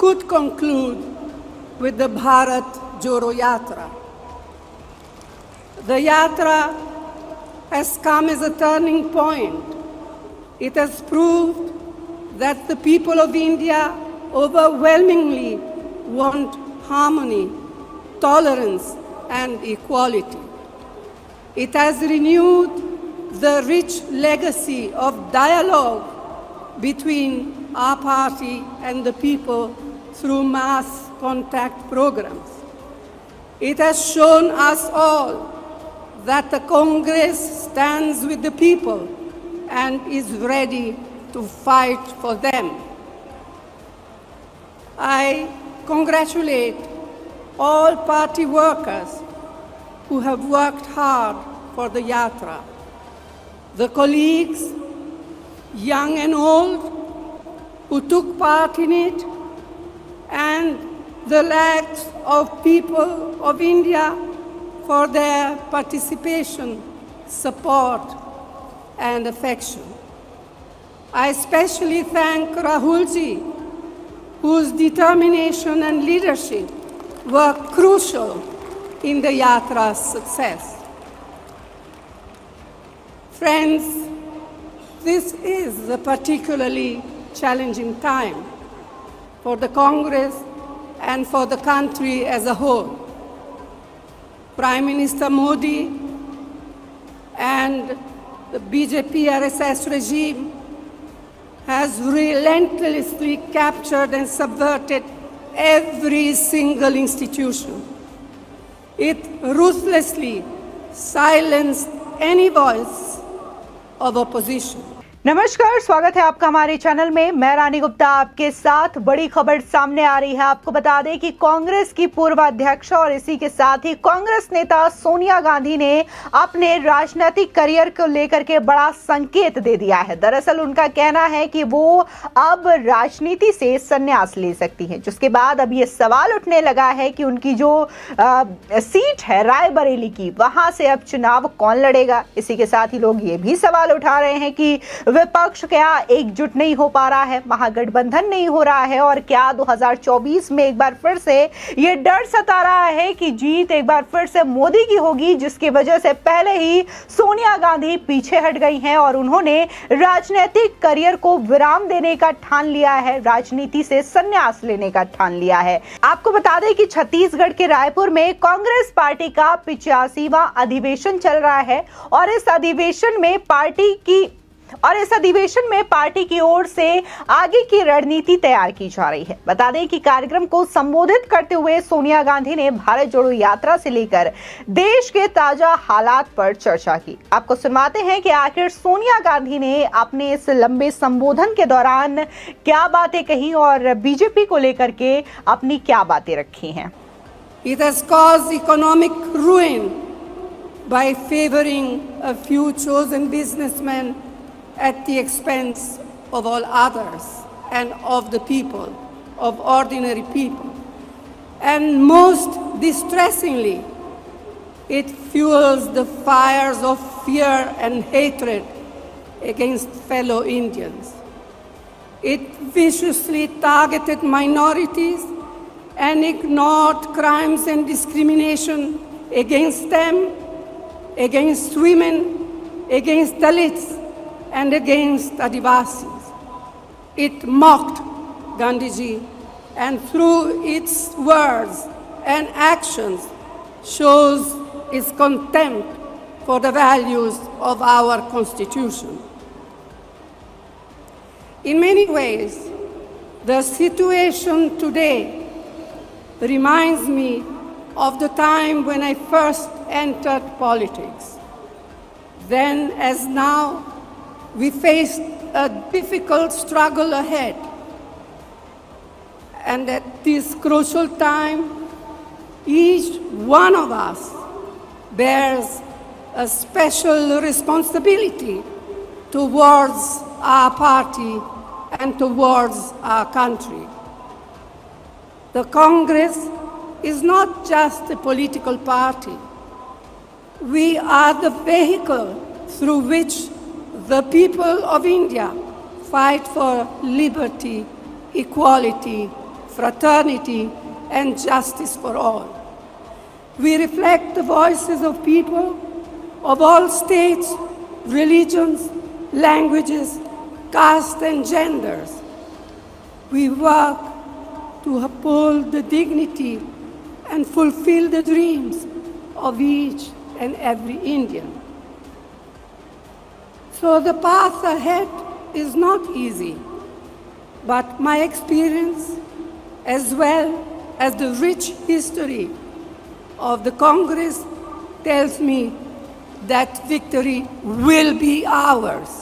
could conclude with the Bharat Jodo Yatra. The Yatra has come as a turning point. It has proved that the people of India overwhelmingly want harmony, tolerance, and equality. It has renewed the rich legacy of dialogue between our party and the people through mass contact programs. It has shown us all that the Congress stands with the people and is ready to fight for them. I congratulate all party workers who have worked hard for the Yatra, the colleagues, young and old, who took part in it, and the lakhs of people of India for their participation, support, and affection. I especially thank Rahulji, whose determination and leadership were crucial in the Yatra's success. Friends, this is a particularly challenging time for the Congress and for the country as a whole. Prime Minister Modi and the BJP RSS regime has relentlessly captured and subverted every single institution. It ruthlessly silenced any voice of opposition. नमस्कार, स्वागत है आपका हमारे channel में। मैं रानी गुप्ता आपके साथ। बड़ी खबर सामने आ रही है। आपको बता दें कि कांग्रेस की पूर्व अध्यक्ष और इसी के साथ ही कांग्रेस नेता सोनिया गांधी ने अपने राजनीतिक करियर को लेकर के बड़ा संकेत दे दिया है। दरअसल उनका कहना है कि वो अब राजनीति से संन्यास ले सकती हैं, जिसके बाद अब ये सवाल उठने लगा है कि उनकी जो सीट है रायबरेली की, वहां से अब चुनाव कौन लड़ेगा। इसी के साथ ही लोग ये भी सवाल उठा रहे हैं कि विपक्ष क्या एकजुट नहीं हो पा रहा है, महागठबंधन नहीं हो रहा है, और क्या 2024 में एक बार फिर से ये डर सता रहा है कि जीत एक बार फिर से मोदी की होगी, जिसकी वजह से पहले ही सोनिया गांधी पीछे हट गई हैं और उन्होंने राजनीतिक करियर को विराम देने का ठान लिया है, राजनीति से संन्यास लेने का ठान लिया है। आपको बता दें कि छत्तीसगढ़ के रायपुर में कांग्रेस पार्टी का 85वां अधिवेशन चल रहा है और इस अधिवेशन में पार्टी की ओर से आगे की रणनीति तैयार की जा रही है। बता दें कि कार्यक्रम को संबोधित करते हुए सोनिया गांधी ने भारत जोड़ो यात्रा से लेकर देश के ताजा हालात पर चर्चा की। आपको सुनवाते हैं कि आखिर सोनिया गांधी ने अपने इस लंबे संबोधन के दौरान क्या बातें कही और बीजेपी को लेकर के अपनी क्या बातें रखी हैं। It has caused economic ruin by favoring a few chosen businessmen at the expense of all others and of the people, of ordinary people. And most distressingly, it fuels the fires of fear and hatred against fellow Indians. It viciously targeted minorities and ignored crimes and discrimination against them, against women, against Dalits, and against Adivasis. It mocked Gandhiji and through its words and actions shows its contempt for the values of our Constitution. In many ways, the situation today reminds me of the time when I first entered politics. Then, as now, we faced a difficult struggle ahead. And at this crucial time, each one of us bears a special responsibility towards our party and towards our country. The Congress is not just a political party. We are the vehicle through which the people of India fight for liberty, equality, fraternity, and justice for all. We reflect the voices of people of all states, religions, languages, castes, and genders. We work to uphold the dignity and fulfill the dreams of each and every Indian. So the path ahead is not easy, but my experience, as well as the rich history of the Congress, tells me that victory will be ours.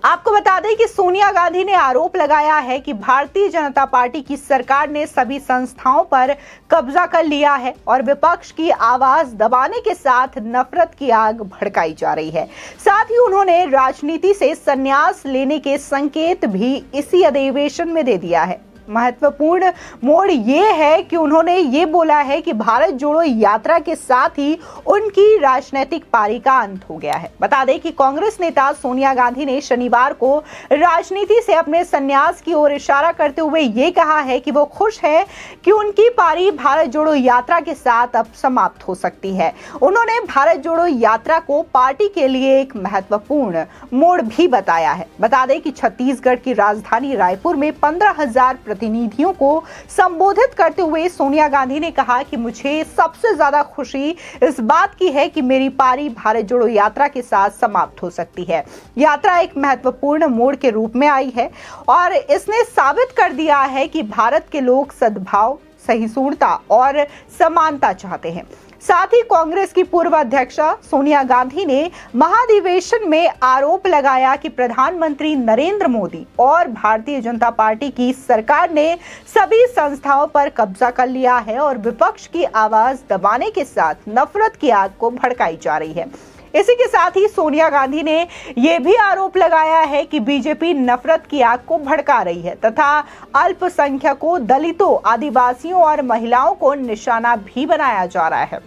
आपको बता दें कि सोनिया गांधी ने आरोप लगाया है कि Bharatiya Janata party की सरकार ने सभी संस्थाओं पर कब्जा कर लिया है और विपक्ष की आवाज दबाने के साथ नफरत की आग भड़काई जा रही है। साथ ही उन्होंने राजनीति से संन्यास लेने के संकेत भी इसी अधिवेशन में दे दिया है। महत्वपूर्ण मोड़ ये है कि उन्होंने ये बोला है कि भारत जोड़ो यात्रा के साथ ही उनकी राजनीतिक पारी का अंत हो गया है। बता दें कि कांग्रेस नेता सोनिया गांधी ने शनिवार को राजनीति से अपने संन्यास की ओर इशारा करते हुए ये कहा है कि वो खुश है कि उनकी पारी भारत जोड़ो यात्रा के साथ अब समाप्त हो सकती है। उन्होंने भारत जोड़ो यात्रा को पार्टी के लिए एक महत्वपूर्ण मोड़ भी बताया है। बता दें कि छत्तीसगढ़ की राजधानी रायपुर में 15,000 प्रतिनिधियों को संबोधित करते हुए सोनिया गांधी ने कहा कि मुझे सबसे ज्यादा खुशी इस बात की है कि मेरी पारी भारत जोड़ो यात्रा के साथ समाप्त हो सकती है। यात्रा एक महत्वपूर्ण मोड़ के रूप में आई है और इसने साबित कर दिया है कि भारत के लोग सद्भाव, सहिष्णुता और समानता चाहते हैं। साथ ही कांग्रेस की पूर्व अध्यक्षा सोनिया गांधी ने महाधिवेशन में आरोप लगाया कि प्रधानमंत्री नरेंद्र मोदी और भारतीय जनता पार्टी की सरकार ने सभी संस्थाओं पर कब्जा कर लिया है और विपक्ष की आवाज दबाने के साथ नफरत की आग को भड़काई जा रही है। इसी के साथ ही सोनिया गांधी ने यह भी आरोप लगाया है कि बीजेपी नफरत की आग को भड़का रही है तथा अल्पसंख्यकों, दलितों, आदिवासियों और महिलाओं को निशाना भी बनाया जा रहा है।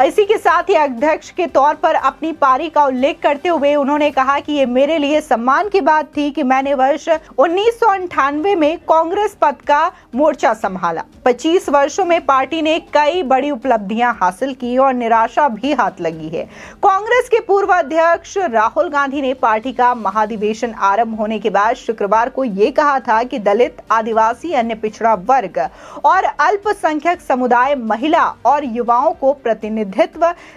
इसी के साथ ही अध्यक्ष के तौर पर अपनी पारी का उल्लेख करते हुए उन्होंने कहा कि ये मेरे लिए सम्मान की बात थी कि मैंने वर्ष 1998 में कांग्रेस पद का मोर्चा संभाला। 25 वर्षों में पार्टी ने कई बड़ी उपलब्धियां हासिल की और निराशा भी हाथ लगी है। कांग्रेस के पूर्व अध्यक्ष राहुल गांधी ने पार्टी का महाधिवेशन आरंभ होने के बाद शुक्रवार को ये कहा था कि दलित, आदिवासी, अन्य पिछड़ा वर्ग और अल्पसंख्यक समुदाय, महिला और युवाओं को प्रतिनिधित्व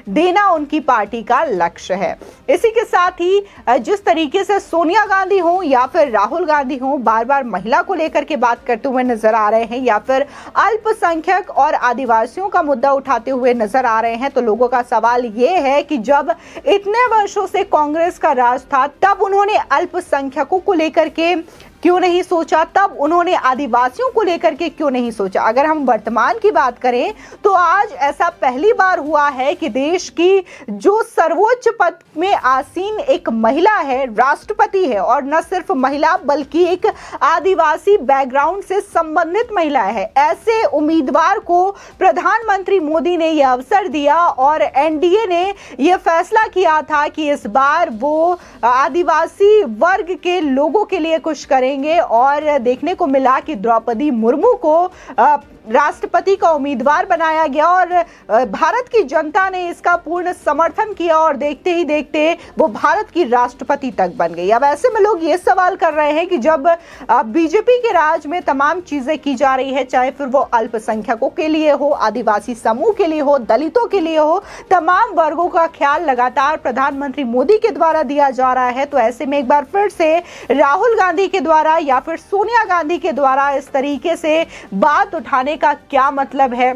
देना उनकी पार्टी का लक्ष्य है। इसी के साथ ही जिस तरीके से सोनिया गांधी हो या फिर राहुल गांधी हो बार बार महिला को लेकर के बात करते हुए नजर आ रहे हैं या फिर अल्पसंख्यक और आदिवासियों का मुद्दा उठाते हुए नजर आ रहे हैं, तो लोगों का सवाल ये है कि जब इतने वर्षों से कांग्रेस का राज था तब उन्होंने अल्पसंख्यकों को लेकर के क्यों नहीं सोचा, तब उन्होंने आदिवासियों को लेकर के क्यों नहीं सोचा। अगर हम वर्तमान की बात करें तो आज ऐसा पहली बार हुआ है कि देश की जो सर्वोच्च पद में आसीन एक महिला है, राष्ट्रपति है, और न सिर्फ महिला बल्कि एक आदिवासी बैकग्राउंड से संबंधित महिला है। ऐसे उम्मीदवार को प्रधानमंत्री मोदी ने यह अवसर दिया और एनडीए ने यह फैसला किया था कि इस बार वो आदिवासी वर्ग के लोगों के लिए कुछ करें और देखने को मिला कि द्रौपदी मुर्मू को राष्ट्रपति का उम्मीदवार बनाया गया और भारत की जनता ने इसका पूर्ण समर्थन किया और देखते ही देखते वो भारत की राष्ट्रपति तक बन गई। अब ऐसे में लोग ये सवाल कर रहे हैं कि जब बीजेपी के राज में तमाम चीजें की जा रही है, चाहे फिर वो अल्पसंख्यकों के लिए हो, आदिवासी समूह के लिए हो, दलितों के लिए हो, तमाम वर्गों का ख्याल लगातार प्रधानमंत्री मोदी के द्वारा दिया जा रहा है, तो ऐसे में एक बार फिर से राहुल गांधी के द्वारा या फिर सोनिया गांधी के द्वारा इस तरीके से बात उठाने का क्या मतलब है,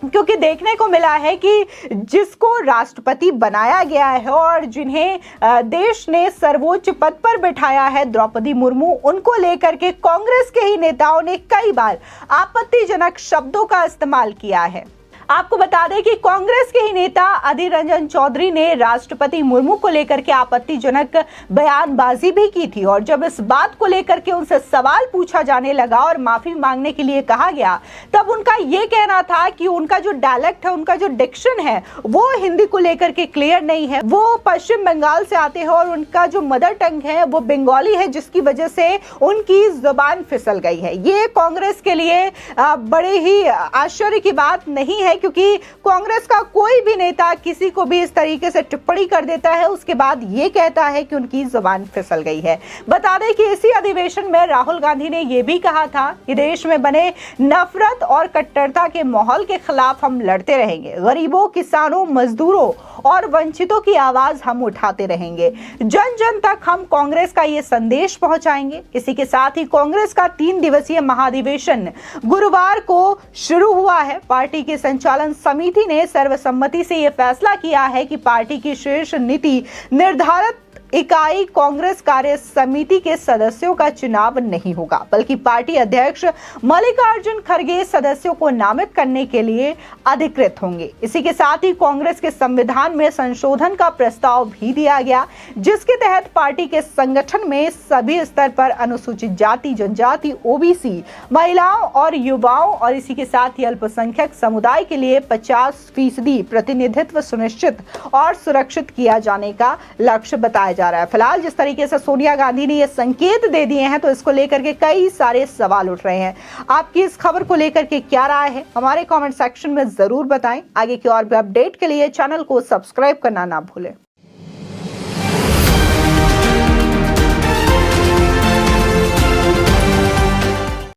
क्योंकि देखने को मिला है कि जिसको राष्ट्रपति बनाया गया है और जिन्हें देश ने सर्वोच्च पद पर बिठाया है, द्रौपदी मुर्मू, उनको लेकर के कांग्रेस के ही नेताओं ने कई बार आपत्तिजनक शब्दों का इस्तेमाल किया है। आपको बता दें कि कांग्रेस के ही नेता अधीर रंजन चौधरी ने राष्ट्रपति मुर्मू को लेकर के आपत्तिजनक बयानबाजी भी की थी और जब इस बात को लेकर के उनसे सवाल पूछा जाने लगा और माफी मांगने के लिए कहा गया, तब उनका यह कहना था कि उनका जो डायलेक्ट है, उनका जो डिक्शन है, वो हिंदी को लेकर के क्लियर नहीं है। वो पश्चिम बंगाल से आते हैं और उनका जो मदर टंग है वो बंगाली है, जिसकी वजह से उनकी जुबान फिसल गई है। ये कांग्रेस के लिए बड़े ही आश्चर्य की बात नहीं है, क्योंकि कांग्रेस का कोई भी नेता किसी को भी इस तरीके से टिप्पणी कर देता है, उसके बाद ये कहता है कि उनकी जुबान फिसल गई है। बता दें कि इसी अधिवेशन में राहुल गांधी ने यह भी कहा था कि देश में बने नफरत और कट्टरता के माहौल के खिलाफ हम लड़ते रहेंगे। गरीबों, किसानों, मजदूरों और वंचितों की आवाज हम उठाते रहेंगे। जन जन तक हम कांग्रेस का ये संदेश पहुंचाएंगे। इसी के साथ ही कांग्रेस का 3 दिवसीय महाधिवेशन गुरुवार को शुरू हुआ है। पार्टी की संचालन समिति ने सर्वसम्मति से यह फैसला किया है कि पार्टी की शीर्ष नीति निर्धारित इकाई कांग्रेस कार्य समिति के सदस्यों का चुनाव नहीं होगा, बल्कि पार्टी अध्यक्ष मल्लिकार्जुन खड़गे सदस्यों को नामित करने के लिए अधिकृत होंगे। इसी के साथ ही कांग्रेस के संविधान में संशोधन का प्रस्ताव भी दिया गया, जिसके तहत पार्टी के संगठन में सभी स्तर पर अनुसूचित जाति, जनजाति, ओबीसी, महिलाओं और युवाओं और इसी के साथ ही अल्पसंख्यक समुदाय के लिए 50% प्रतिनिधित्व सुनिश्चित और सुरक्षित किया जाने का लक्ष्य बताया जा रहा है। फिलहाल जिस तरीके से सोनिया गांधी ने ये संकेत दे दिए हैं, तो इसको लेकर के कई सारे सवाल उठ रहे हैं। आपकी इस खबर को लेकर के क्या राय है, हमारे कमेंट सेक्शन में जरूर बताएं। आगे की और भी अपडेट के लिए चैनल को सब्सक्राइब करना ना भूलें।